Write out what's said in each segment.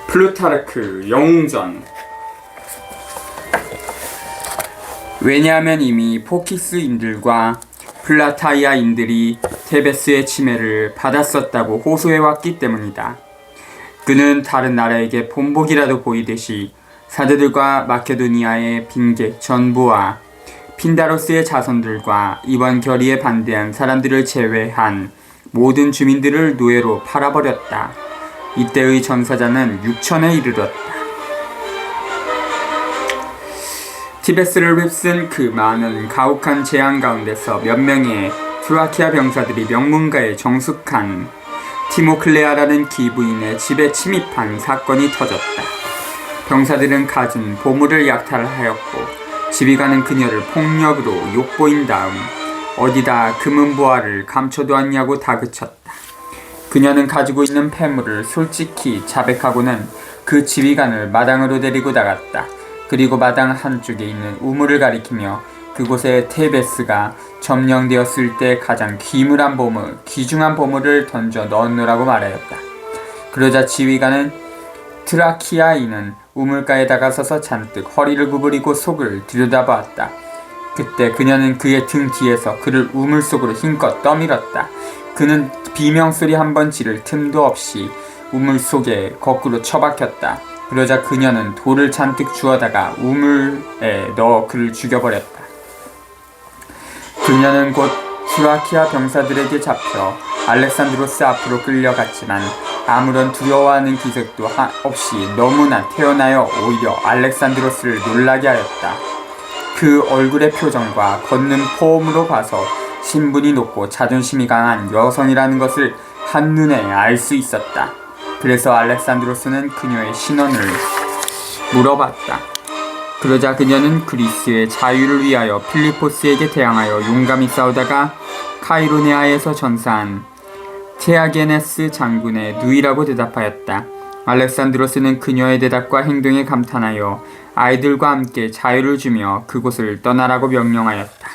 플루타르크 영웅전. 왜냐하면 이미 포키스인들과 플라타이아인들이 테베스의 침해를 받았었다고 호소해왔기 때문이다. 그는 다른 나라에게 본보기라도 보이듯이 사드들과 마케도니아의 빈객 전부와 핀다로스의 자손들과 이번 결의에 반대한 사람들을 제외한 모든 주민들을 노예로 팔아버렸다. 이때의 전사자는 6천에 이르렀다. 티베스를 휩쓴 그 많은 가혹한 재앙 가운데서 몇 명의 트라키아 병사들이 명문가의 정숙한 티모클레아라는 기부인의 집에 침입한 사건이 터졌다. 병사들은 갖은 보물을 약탈하였고 지휘관은 그녀를 폭력으로 욕보인 다음 어디다 금은보화를 감춰두었냐고 다그쳤다. 그녀는 가지고 있는 폐물을 솔직히 자백하고는 그 지휘관을 마당으로 데리고 나갔다. 그리고 마당 한쪽에 있는 우물을 가리키며 그곳에 테베스가 점령되었을 때 가장 귀중한 보물을 던져 넣어놓으라고 말하였다. 그러자 지휘관은 트라키아인은 우물가에 다가서서 잔뜩 허리를 구부리고 속을 들여다보았다. 그때 그녀는 그의 등 뒤에서 그를 우물 속으로 힘껏 떠밀었다. 그는 비명소리 한 번 지를 틈도 없이 우물 속에 거꾸로 처박혔다. 그러자 그녀는 돌을 잔뜩 주워다가 우물에 넣어 그를 죽여버렸다. 그녀는 곧 트라키아 병사들에게 잡혀 알렉산드로스 앞으로 끌려갔지만 아무런 두려워하는 기색도 없이 너무나 태어나여 오히려 알렉산드로스를 놀라게 하였다. 그 얼굴의 표정과 걷는 포음으로 봐서 신분이 높고 자존심이 강한 여성이라는 것을 한눈에 알 수 있었다. 그래서 알렉산드로스는 그녀의 신원을 물어봤다. 그러자 그녀는 그리스의 자유를 위하여 필리포스에게 대항하여 용감히 싸우다가 카이로네아에서 전사한 테아게네스 장군의 누이라고 대답하였다. 알렉산드로스는 그녀의 대답과 행동에 감탄하여 아이들과 함께 자유를 주며 그곳을 떠나라고 명령하였다.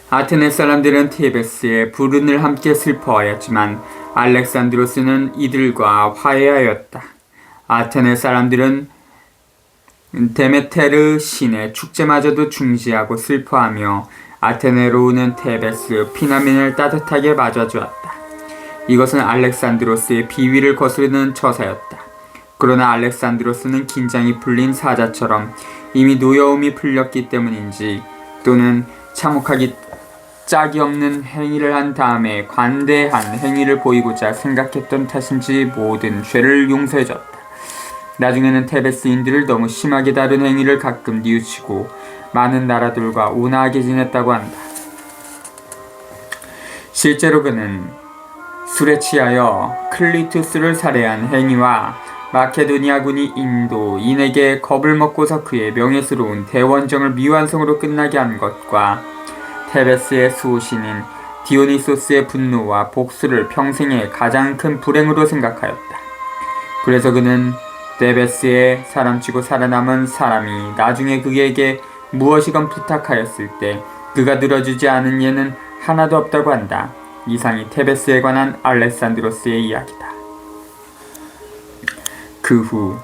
아테네 사람들은 테베스의 불운을 함께 슬퍼하였지만 알렉산드로스는 이들과 화해하였다. 아테네 사람들은 데메테르 신의 축제마저도 중지하고 슬퍼하며 아테네로 오는 테베스 피난민을 따뜻하게 맞아주었다. 이것은 알렉산드로스의 비위를 거스르는 처사였다. 그러나 알렉산드로스는 긴장이 풀린 사자처럼 이미 노여움이 풀렸기 때문인지 또는 참혹하기 짝이 없는 행위를 한 다음에 관대한 행위를 보이고자 생각했던 탓인지 모든 죄를 용서해줬다. 나중에는 테베스인들을 너무 심하게 다룬 행위를 가끔 뉘우치고 많은 나라들과 온화하게 지냈다고 한다. 실제로 그는 술에 취하여 클리투스를 살해한 행위와 마케도니아군이 인도인에게 겁을 먹고서 그의 명예스러운 대원정을 미완성으로 끝나게 한 것과 테베스의 수호신인 디오니소스의 분노와 복수를 평생의 가장 큰 불행으로 생각하였다. 그래서 그는 테베스의 사람치고 살아남은 사람이 나중에 그에게 무엇이건 부탁하였을 때 그가 들어주지 않은 예는 하나도 없다고 한다. 이상이 테베스에 관한 알렉산드로스의 이야기다. 그 후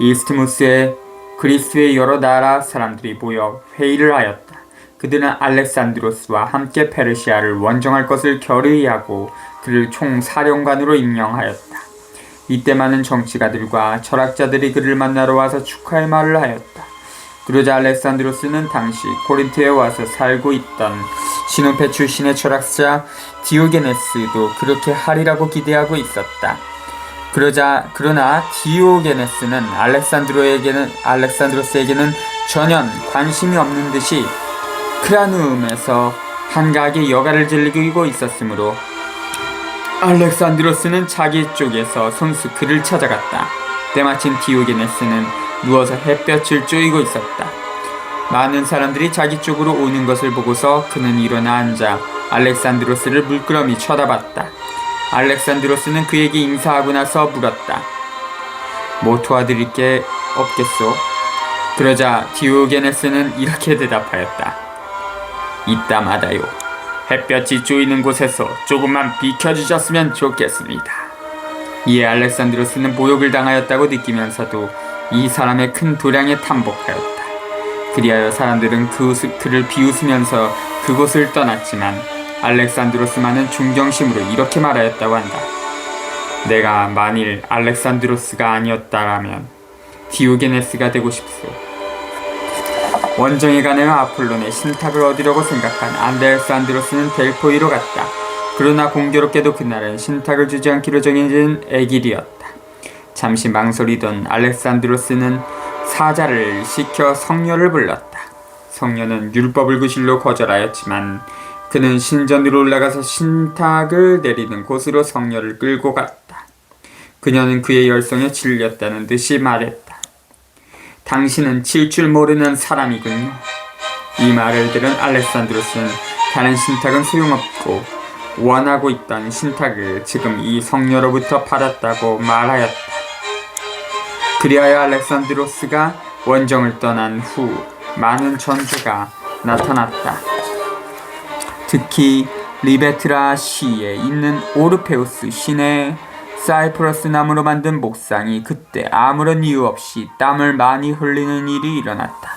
이스트무스에 그리스의 여러 나라 사람들이 모여 회의를 하였다. 그들은 알렉산드로스와 함께 페르시아를 원정할 것을 결의하고 그를 총사령관으로 임명하였다. 이때 많은 정치가들과 철학자들이 그를 만나러 와서 축하의 말을 하였다. 그러자 알렉산드로스는 당시 코린토에 와서 살고 있던 시노페 출신의 철학자 디오게네스도 그렇게 하리라고 기대하고 있었다. 그러나 디오게네스는 알렉산드로스에게는 전혀 관심이 없는 듯이 크라누움에서 한가하게 여가를 즐기고 있었으므로 알렉산드로스는 자기 쪽에서 손수 그를 찾아갔다. 때마침 디오게네스는 누워서 햇볕을 쬐이고 있었다. 많은 사람들이 자기 쪽으로 오는 것을 보고서 그는 일어나 앉아 알렉산드로스를 물끄러미 쳐다봤다. 알렉산드로스는 그에게 인사하고 나서 물었다. 뭐 도와드릴 게 없겠소? 그러자 디오게네스는 이렇게 대답하였다. 이따마다요. 햇볕이 쪼이는 곳에서 조금만 비켜주셨으면 좋겠습니다. 이에 알렉산드로스는 모욕을 당하였다고 느끼면서도 이 사람의 큰 도량에 탐복하였다. 그리하여 사람들은 그를 비웃으면서 그곳을 떠났지만 알렉산드로스만은 중정심으로 이렇게 말하였다고 한다. 내가 만일 알렉산드로스가 아니었다라면 디오게네스가 되고 싶소. 원정에 가는 아폴론의 신탁을 얻으려고 생각한 알렉산드로스는 델포이로 갔다. 그러나 공교롭게도 그날은 신탁을 주지 않기로 정해진 애길이었다. 잠시 망설이던 알렉산드로스는 사자를 시켜 성녀를 불렀다. 성녀는 율법을 구실로 거절하였지만 그는 신전으로 올라가서 신탁을 내리는 곳으로 성녀를 끌고 갔다. 그녀는 그의 열성에 질렸다는 듯이 말했다. 당신은 질 줄 모르는 사람이군요. 이 말을 들은 알렉산드로스는 다른 신탁은 소용없고 원하고 있던 신탁을 지금 이 성녀로부터 받았다고 말하였다. 그리하여 알렉산드로스가 원정을 떠난 후 많은 전주가 나타났다. 특히 리베트라 시에 있는 오르페우스 신의 사이프러스 나무로 만든 목상이 그때 아무런 이유 없이 땀을 많이 흘리는 일이 일어났다.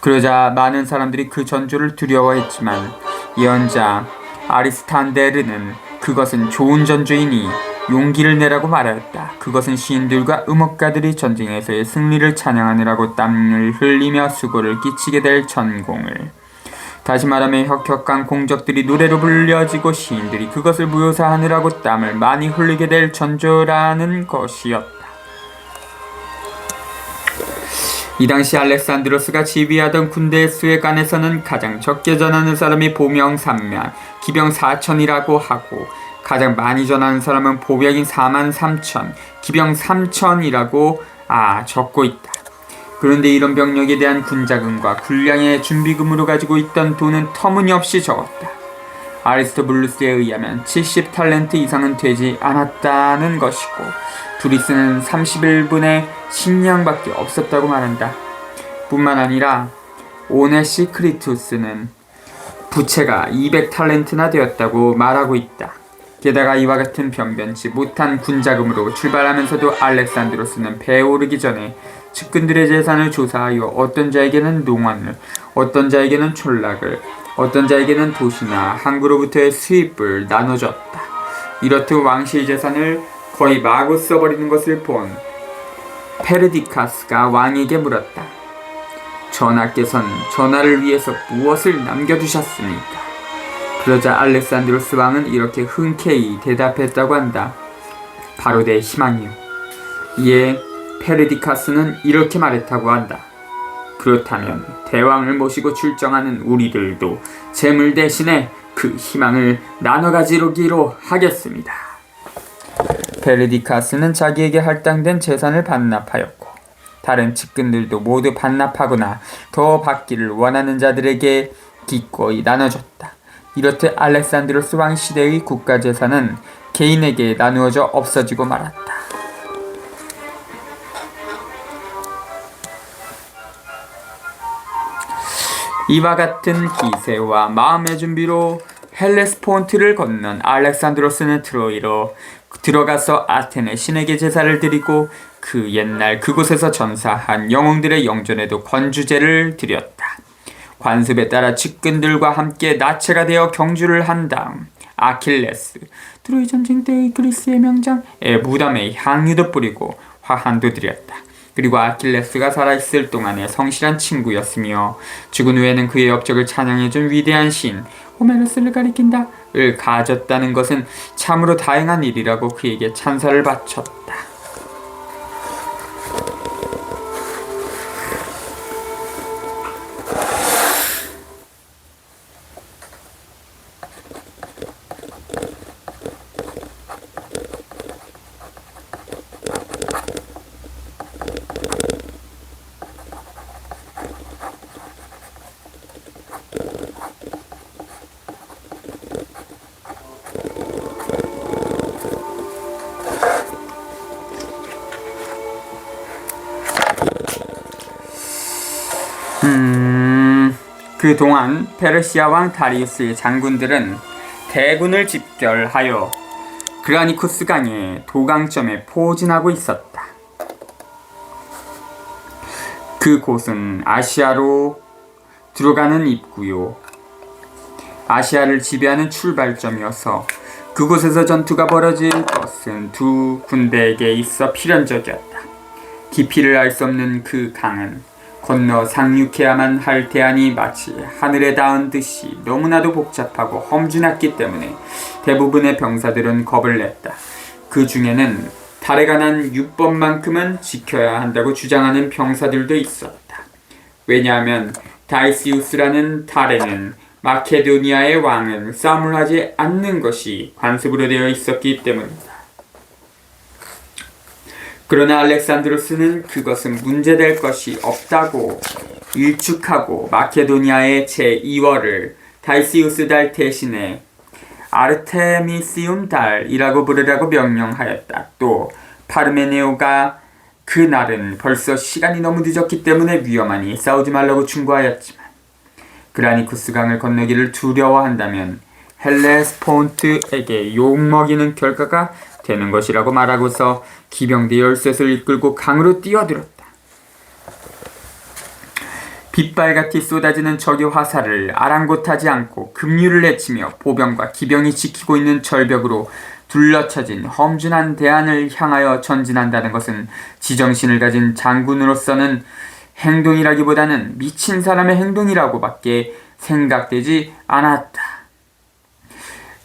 그러자 많은 사람들이 그 전조를 두려워했지만 예언자 아리스탄데르는 그것은 좋은 전조이니 용기를 내라고 말하였다. 그것은 시인들과 음악가들이 전쟁에서의 승리를 찬양하느라고 땀을 흘리며 수고를 끼치게 될 전공을, 다시 말하면 혁혁한 공적들이 노래로 불려지고 시인들이 그것을 묘사하느라고 땀을 많이 흘리게 될 전조라는 것이었다. 이 당시 알렉산드로스가 지휘하던 군대의 수에 관해서는 가장 적게 전하는 사람이 보명 3만, 기병 4천이라고 하고 가장 많이 전하는 사람은 보병인 4만 3천, 기병 3천이라고 적고 있다. 그런데 이런 병력에 대한 군자금과 군량의 준비금으로 가지고 있던 돈은 터무니없이 적었다. 아리스토블루스에 의하면 70탈렌트 이상은 되지 않았다는 것이고 둘이 쓰는 31분의 식량밖에 없었다고 말한다. 뿐만 아니라 오네시크리투스는 부채가 200탈렌트나 되었다고 말하고 있다. 게다가 이와 같은 변변치 못한 군자금으로 출발하면서도 알렉산드로스는 배에 오르기 전에 측근들의 재산을 조사하여 어떤 자에게는 농원을, 어떤 자에게는 촌락을, 어떤 자에게는 도시나 항구로부터의 수입을 나눠줬다. 이렇듯 왕실 재산을 거의 마구 써버리는 것을 본 페르디카스가 왕에게 물었다. 전하께서는 전하를 위해서 무엇을 남겨두셨습니까? 그러자 알렉산드로스 왕은 이렇게 흔쾌히 대답했다고 한다. 바로 내 희망이요. 이에 페르디카스는 이렇게 말했다고 한다. 그렇다면 대왕을 모시고 출정하는 우리들도 재물 대신에 그 희망을 나눠 가지기로 하겠습니다. 페르디카스는 자기에게 할당된 재산을 반납하였고 다른 측근들도 모두 반납하거나 더 받기를 원하는 자들에게 기꺼이 나눠줬다. 이렇듯 알렉산드로스 왕 시대의 국가재산은 개인에게 나누어져 없어지고 말았다. 이와 같은 기세와 마음의 준비로 헬레스폰트를 건넌 알렉산드로스는 트로이로 들어가서 아테네 신에게 제사를 드리고 그 옛날 그곳에서 전사한 영웅들의 영전에도 건주제를 드렸다. 관습에 따라 측근들과 함께 나체가 되어 경주를 한 다음 아킬레스, 트로이 전쟁 때의 그리스의 명장에 무덤에 향유도 뿌리고 화환도 드렸다. 그리고 아킬레스가 살아있을 동안에 성실한 친구였으며 죽은 후에는 그의 업적을 찬양해준 위대한 시인 호메로스를 가리킨다를 가졌다는 것은 참으로 다행한 일이라고 그에게 찬사를 바쳤다. 그동안 페르시아 왕 다리우스의 장군들은 대군을 집결하여 그라니쿠스 강의 도강점에 포진하고 있었다. 그곳은 아시아로 들어가는 입구요. 아시아를 지배하는 출발점이어서 그곳에서 전투가 벌어질 것은 두 군대에게 있어 필연적이었다. 깊이를 알 수 없는 그 강은 건너 상륙해야만 할 대안이 마치 하늘에 닿은 듯이 너무나도 복잡하고 험준했기 때문에 대부분의 병사들은 겁을 냈다. 그 중에는 달에 관한 율법만큼은 지켜야 한다고 주장하는 병사들도 있었다. 왜냐하면 다이시우스라는 달에는 마케도니아의 왕은 싸움을 하지 않는 것이 관습으로 되어 있었기 때문이다. 그러나 알렉산드로스는 그것은 문제될 것이 없다고 일축하고 마케도니아의 제2월을 다이시우스 달 대신에 아르테미시움 달이라고 부르라고 명령하였다. 또 파르메네오가 그날은 벌써 시간이 너무 늦었기 때문에 위험하니 싸우지 말라고 충고하였지만 그라니쿠스 강을 건너기를 두려워한다면 헬레스폰트에게 욕먹이는 결과가 되는 것이라고 말하고서 기병대 13을 이끌고 강으로 뛰어들었다. 빗발같이 쏟아지는 적의 화살을 아랑곳하지 않고 급류를 내치며 보병과 기병이 지키고 있는 절벽으로 둘러쳐진 험준한 대안을 향하여 전진한다는 것은 지정신을 가진 장군으로서는 행동이라기보다는 미친 사람의 행동이라고밖에 생각되지 않았다.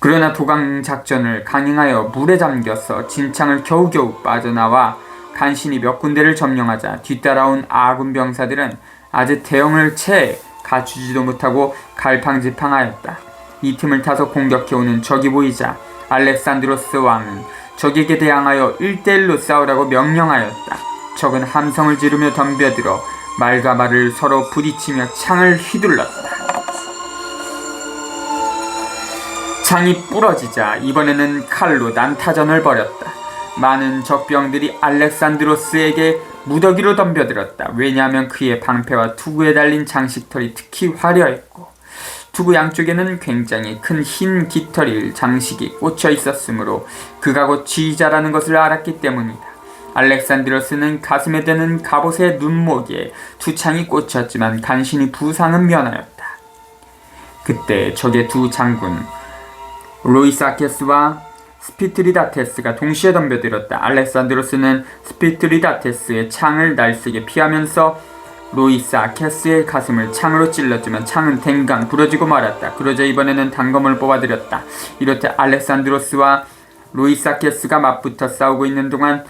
그러나 도강작전을 강행하여 물에 잠겨서 진창을 겨우겨우 빠져나와 간신히 몇 군데를 점령하자 뒤따라온 아군 병사들은 아직 대형을 채 갖추지도 못하고 갈팡질팡하였다. 이 틈을 타서 공격해오는 적이 보이자 알렉산드로스 왕은 적에게 대항하여 1대1로 싸우라고 명령하였다. 적은 함성을 지르며 덤벼들어 말과 말을 서로 부딪히며 창을 휘둘렀다. 창이 부러지자 이번에는 칼로 난타전을 벌였다. 많은 적병들이 알렉산드로스에게 무더기로 덤벼들었다. 왜냐하면 그의 방패와 투구에 달린 장식털이 특히 화려했고 투구 양쪽에는 굉장히 큰 흰 깃털일 장식이 꽂혀 있었으므로 그가 곧 쥐자라는 것을 알았기 때문이다. 알렉산드로스는 가슴에 드는 갑옷의 눈목에 두 창이 꽂혔지만 간신히 부상은 면하였다. 그때 적의 두 장군 로이사케스와 스피트리다테스가 동시에 덤벼들었다. 알렉산드로스는 스피트리다테스의 창을 날쌔게 피하면서 로이사케스의 가슴을 창으로 찔렀지만 창은 댕강 부러지고 말았다. 그러자 이번에는 단검을 뽑아들였다. 이렇게 알렉산드로스와 로이사케스가 맞붙어 싸우고 있는 동안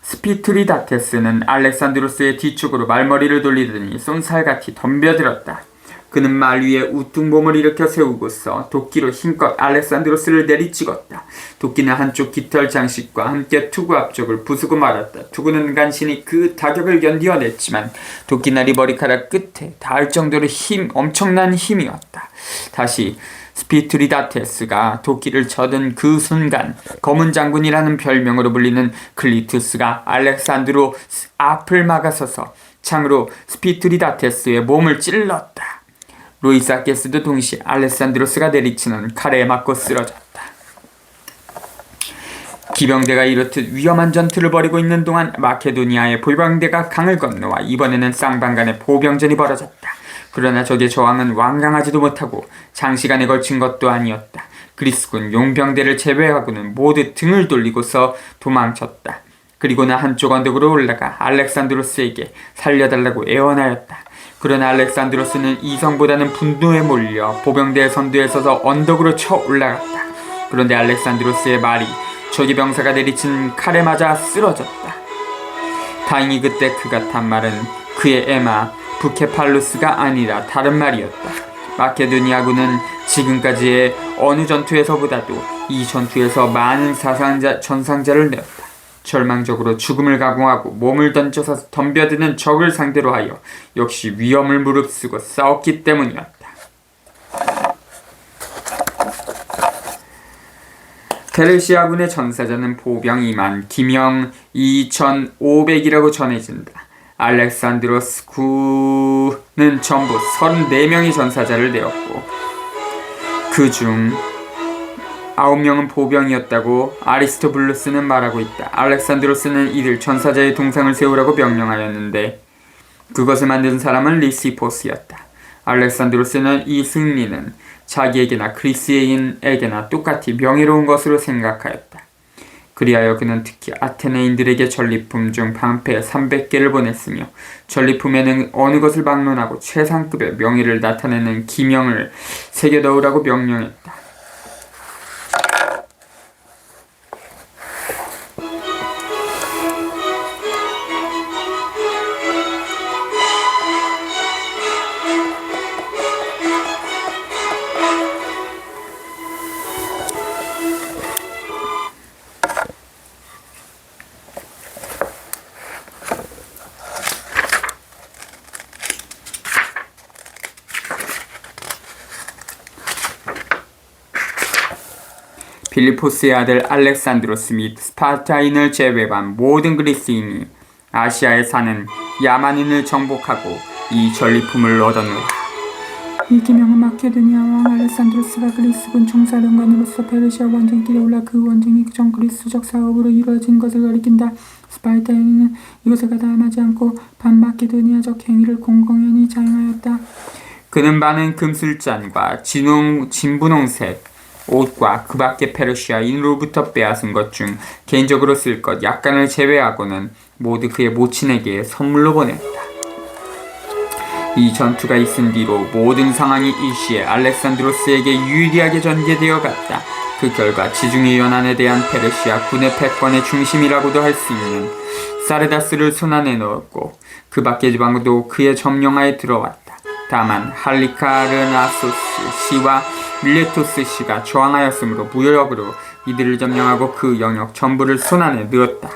스피트리다테스는 알렉산드로스의 뒤쪽으로 말머리를 돌리더니 쏜살같이 덤벼들었다. 그는 말 위에 우뚝 몸을 일으켜 세우고서 도끼로 힘껏 알렉산드로스를 내리찍었다. 도끼는 한쪽 깃털 장식과 함께 투구 앞쪽을 부수고 말았다. 투구는 간신히 그 타격을 견디어냈지만 도끼날이 머리카락 끝에 닿을 정도로 엄청난 힘이었다. 다시 스피트리다테스가 도끼를 쳐든 그 순간 검은 장군이라는 별명으로 불리는 클리투스가 알렉산드로스 앞을 막아서서 창으로 스피트리다테스의 몸을 찔렀다. 로이사케스도 동시에 알렉산드로스가 내리치는 칼에 맞고 쓰러졌다. 기병대가 이렇듯 위험한 전투를 벌이고 있는 동안 마케도니아의 보병대가 강을 건너와 이번에는 쌍방간의 보병전이 벌어졌다. 그러나 적의 저항은 완강하지도 못하고 장시간에 걸친 것도 아니었다. 그리스군 용병대를 제외하고는 모두 등을 돌리고서 도망쳤다. 그리고는 한쪽 언덕으로 올라가 알렉산드로스에게 살려달라고 애원하였다. 그러나 알렉산드로스는 이성보다는 분노에 몰려 보병대의 선두에 서서 언덕으로 쳐 올라갔다. 그런데 알렉산드로스의 말이 적의 병사가 내리친 칼에 맞아 쓰러졌다. 다행히 그때 그가 탄 말은 그의 에마 부케팔루스가 아니라 다른 말이었다. 마케도니아군은 지금까지의 어느 전투에서보다도 이 전투에서 많은 전상자를 내었다. 절망적으로 죽음을 각오하고 몸을 던져서 덤벼드는 적을 상대로 하여 역시 위험을 무릅쓰고 싸웠기 때문이었다. 테르시아군의 전사자는 보병 2만, 기명 2,500이라고 전해진다. 알렉산드로스 군은 전부 34명의 전사자를 내었고 그중 9명은 보병이었다고 아리스토블루스는 말하고 있다. 알렉산드로스는 이들 전사자의 동상을 세우라고 명령하였는데 그것을 만든 사람은 리시포스였다. 알렉산드로스는 이 승리는 자기에게나 그리스인에게나 똑같이 명예로운 것으로 생각하였다. 그리하여 그는 특히 아테네인들에게 전리품 중 방패 300개를 보냈으며 전리품에는 어느 것을 막론하고 최상급의 명예를 나타내는 기명을 새겨 넣으라고 명령했다. 빌리포스의 아들 알렉산드로스 및 스파르타인을 제외한 모든 그리스인이 아시아에 사는 야만인을 정복하고 이 전리품을 얻어놓아. 이 기명은 마케도니아 왕 알렉산드로스가 그리스군 총사령관으로서 페르시아 원정길에 올라 그 원정이 전 그리스적 사업으로 이루어진 것을 가리킨다. 스파르타인은 이것을 가담하지 않고 반마케도니아적 행위를 공공연히 자행하였다. 그는 많은 금술잔과 진분홍색 옷과 그 밖에 페르시아인으로부터 빼앗은 것 중 개인적으로 쓸 것 약간을 제외하고는 모두 그의 모친에게 선물로 보냈다. 이 전투가 있은 뒤로 모든 상황이 일시에 알렉산드로스에게 유리하게 전개되어 갔다. 그 결과 지중해 연안에 대한 페르시아 군의 패권의 중심이라고도 할 수 있는 사르다스를 손안에 넣었고 그 밖의 지방도 그의 점령하에 들어왔다. 다만 할리카르나소스 시와 밀레토스 씨가 저항하였으므로 무력으로 이들을 점령하고 그 영역 전부를 손안에 넣었다.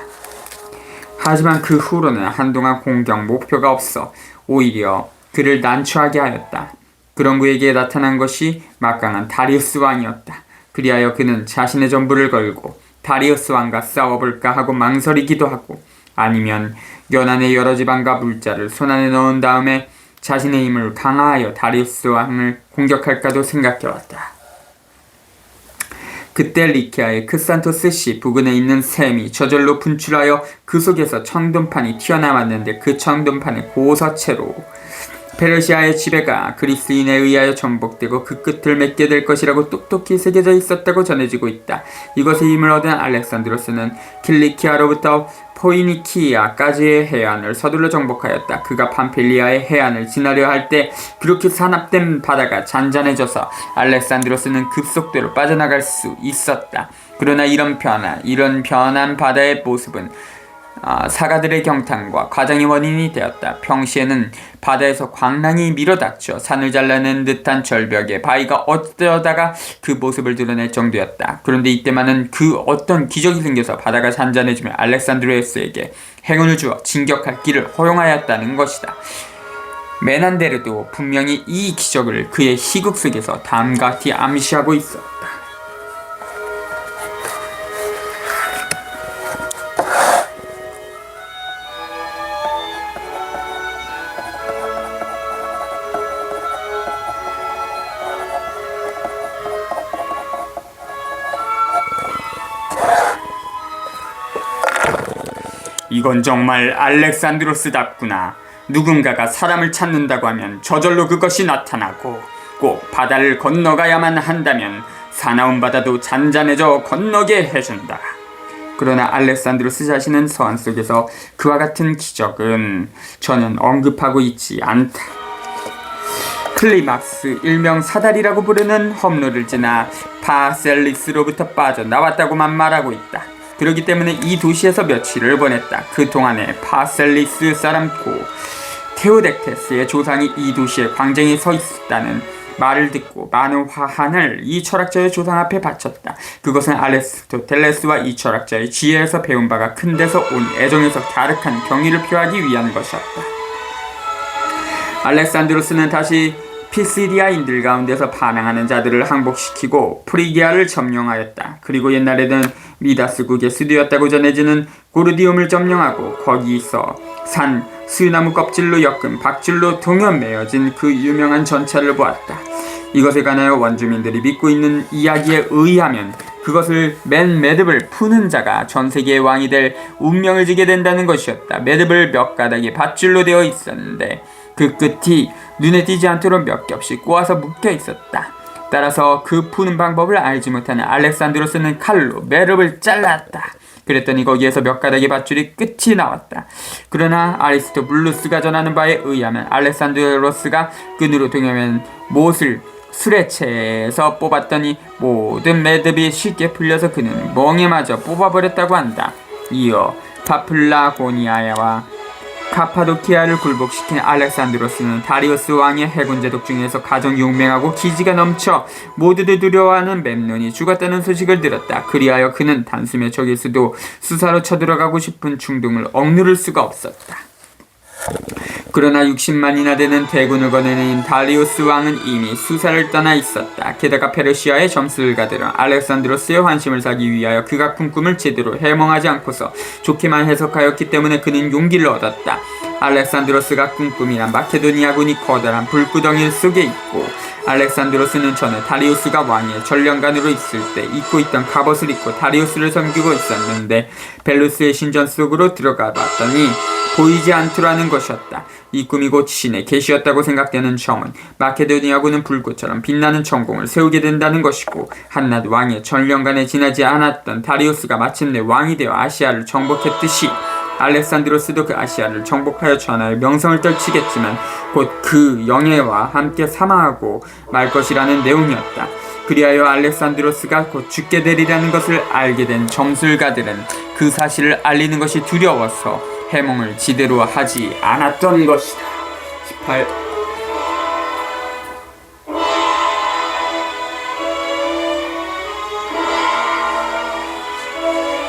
하지만 그 후로는 한동안 공격 목표가 없어 오히려 그를 난처하게 하였다. 그런 그에게 나타난 것이 막강한 다리우스 왕이었다. 그리하여 그는 자신의 전부를 걸고 다리우스 왕과 싸워볼까 하고 망설이기도 하고 아니면 연안의 여러 지방과 물자를 손안에 넣은 다음에 자신의 힘을 강화하여 다리우스 왕을 공격할까도 생각해왔다. 그때 리키아의 크산토스 씨 부근에 있는 샘이 저절로 분출하여 그 속에서 청동판이 튀어나왔는데 그 청동판의 고서체로 페르시아의 지배가 그리스인에 의하여 정복되고 그 끝을 맺게 될 것이라고 똑똑히 새겨져 있었다고 전해지고 있다. 이것의 힘을 얻은 알렉산드로스는 킬리키아로부터 포이니키아까지의 해안을 서둘러 정복하였다. 그가 팜필리아의 해안을 지나려 할 때 그렇게 산압된 바다가 잔잔해져서 알렉산드로스는 급속도로 빠져나갈 수 있었다. 그러나 이런 변한 바다의 모습은 사가들의 경탄과 과장의 원인이 되었다. 평시에는 바다에서 광란이 밀어닥쳐 산을 잘라낸 듯한 절벽에 바위가 어쩌다가 그 모습을 드러낼 정도였다. 그런데 이때만은 그 어떤 기적이 생겨서 바다가 잔잔해지며 알렉산드로스에게 행운을 주어 진격할 길을 허용하였다는 것이다. 메난데르도 분명히 이 기적을 그의 희극 속에서 다음과 같이 암시하고 있었다. 이건 정말 알렉산드로스답구나. 누군가가 사람을 찾는다고 하면 저절로 그것이 나타나고 꼭 바다를 건너가야만 한다면 사나운 바다도 잔잔해져 건너게 해준다. 그러나 알렉산드로스 자신은 서한 속에서 그와 같은 기적은 저는 언급하고 있지 않다. 클리막스 일명 사다리라고 부르는 험로를 지나 파셀리스로부터 빠져나왔다고만 말하고 있다. 그렇기 때문에 이 도시에서 며칠을 보냈다. 그 동안에 파셀리스 사람 테오덱테스의 조상이 이 도시에 광장에 서 있었다는 말을 듣고 많은 화환을 이 철학자의 조상 앞에 바쳤다. 그것은 아리스토텔레스와 이 철학자의 지혜에서 배운 바가 큰 데서 온 애정에서 갸륵한 경의를 표하기 위한 것이었다. 알렉산드로스는 다시 피시디아인들 가운데서 반항하는 자들을 항복시키고 프리기아를 점령하였다. 그리고 옛날에는 미다스국의 수도였다고 전해지는 고르디움을 점령하고 거기서 산 수나무 껍질로 엮은 박질로 동여 매어진 그 유명한 전차를 보았다. 이것에 관하여 원주민들이 믿고 있는 이야기에 의하면 그것을 맨 매듭을 푸는 자가 전 세계의 왕이 될 운명을 지게 된다는 것이었다. 매듭을 몇 가닥이 밧줄로 되어 있었는데 그 끝이 눈에 띄지 않도록 몇 겹씩 꼬아서 묶여 있었다. 따라서 그 푸는 방법을 알지 못하는 알렉산드로스는 칼로 매듭을 잘랐다. 그랬더니 거기에서 몇 가닥의 밧줄이 끝이 나왔다. 그러나 아리스토블루스가 전하는 바에 의하면 알렉산드로스가 끈으로 동여맨 못을 수레체에서 뽑았더니 모든 매듭이 쉽게 풀려서 그는 멍에마저 뽑아버렸다고 한다. 이어 파플라고니아와 카파도키아를 굴복시킨 알렉산드로스는 다리우스 왕의 해군 제독 중에서 가장 용맹하고 기지가 넘쳐 모두들 두려워하는 멤논이 죽었다는 소식을 들었다. 그리하여 그는 단숨에 적일 수도 수사로 쳐들어가고 싶은 충동을 억누를 수가 없었다. 그러나 60만이나 되는 대군을 거느린 다리우스 왕은 이미 수사를 떠나 있었다. 게다가 페르시아의 점술가들은 알렉산드로스의 환심을 사기 위하여 그가 꾼 꿈을 제대로 해몽하지 않고서 좋게만 해석하였기 때문에 그는 용기를 얻었다. 알렉산드로스가 꾼 꿈이란 마케도니아군이 커다란 불구덩이 속에 있고 알렉산드로스는 전에 다리우스가 왕의 전령관으로 있을 때 입고 있던 갑옷을 입고 다리우스를 섬기고 있었는데 벨루스의 신전 속으로 들어가 봤더니 보이지 않더라는 것이었다. 이 꿈이 곧 신의 계시였다고 생각되는 점은 마케도니아군은 불꽃처럼 빛나는 전공을 세우게 된다는 것이고 한낱 왕의 전령간에 지나지 않았던 다리우스가 마침내 왕이 되어 아시아를 정복했듯이 알렉산드로스도 그 아시아를 정복하여 전하의 명성을 떨치겠지만 곧 그 영예와 함께 사망하고 말 것이라는 내용이었다. 그리하여 알렉산드로스가 곧 죽게 되리라는 것을 알게 된 점술가들은 그 사실을 알리는 것이 두려워서 해몽을 지대로 하지 않았던 것이다. 18.